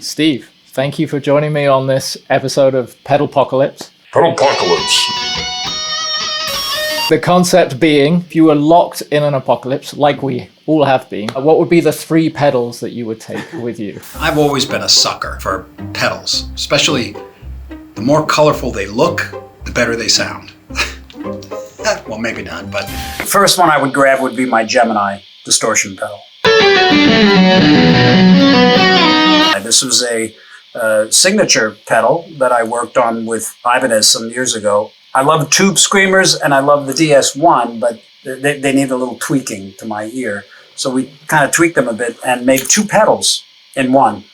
Steve, thank you for joining me on this episode of Pedalpocalypse. Pedalpocalypse. The concept being, if you were locked in an apocalypse, like we all have been, what would be the 3 pedals that you would take with you? I've always been a sucker for pedals, especially the more colorful they look, the better they sound. Well, maybe not, but the first one I would grab would be my Gemini distortion pedal. This was a signature pedal that I worked on with Ibanez some years ago. I love tube screamers and I love the DS1, but they need a little tweaking to my ear. So we kind of tweaked them a bit and made 2 pedals in one.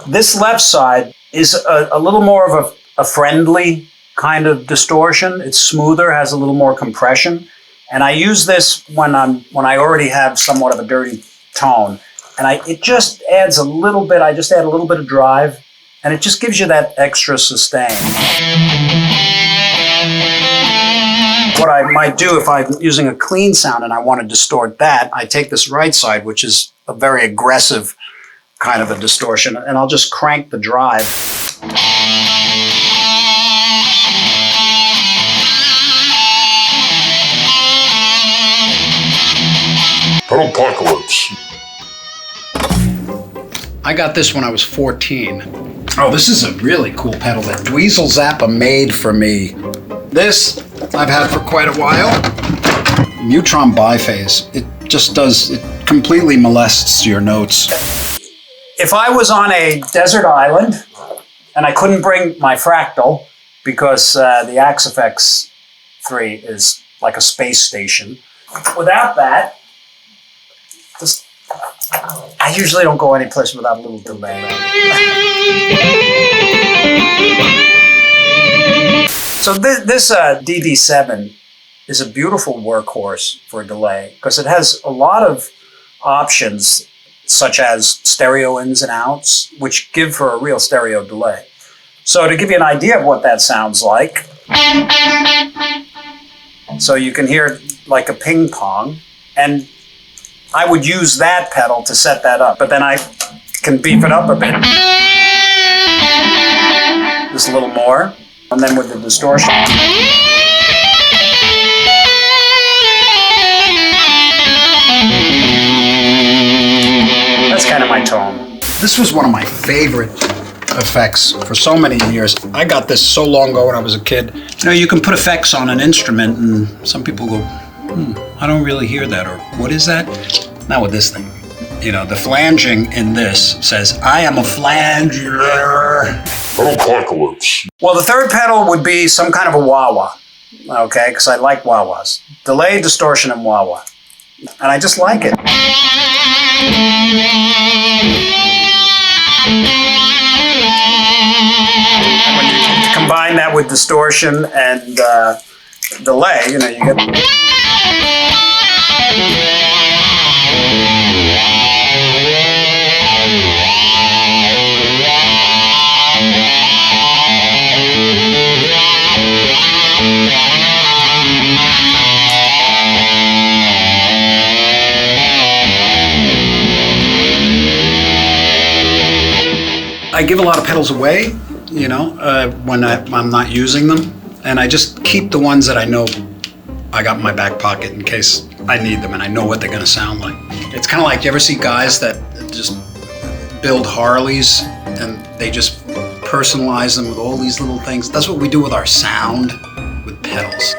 This left side is a little more of a friendly kind of distortion. It's smoother, has a little more compression. And I use this when I already have somewhat of a dirty tone. And it just adds a little bit, I just add a little bit of drive, and it just gives you that extra sustain. What I might do if I'm using a clean sound and I want to distort that, I take this right side, which is a very aggressive kind of a distortion, and I'll just crank the drive. Pedalpocalypse. I got this when I was 14. Oh, this is a really cool pedal that Dweezil Zappa made for me. This I've had for quite a while. Neutron biphase. It just does, it completely molests your notes. If I was on a desert island and I couldn't bring my fractal because the Axe-Fx 3 is like a space station, without that, I usually don't go anyplace without a little delay. So this DD7 is a beautiful workhorse for delay because it has a lot of options such as stereo ins and outs, which give for a real stereo delay. So to give you an idea of what that sounds like, so you can hear like a ping pong, and I would use that pedal to set that up, but then I can beef it up a bit. Just a little more, and then with the distortion. That's kind of my tone. This was one of my favorite effects for so many years. I got this so long ago when I was a kid. You know, you can put effects on an instrument and some people go, I don't really hear that, or what is that? Not with this thing. You know, the flanging in this says, I am a flanger. Pedalpocalypse. Well, the third pedal would be some kind of a wah-wah, okay, because I like wah-wahs. Delay, distortion, and wah-wah. And I just like it. And when you combine that with distortion and delay, you know, you get... I give a lot of pedals away, you know, when I'm not using them, and I just keep the ones that I know I got in my back pocket in case I need them and I know what they're going to sound like. It's kind of like, you ever see guys that just build Harleys and they just personalize them with all these little things? That's what we do with our sound with pedals.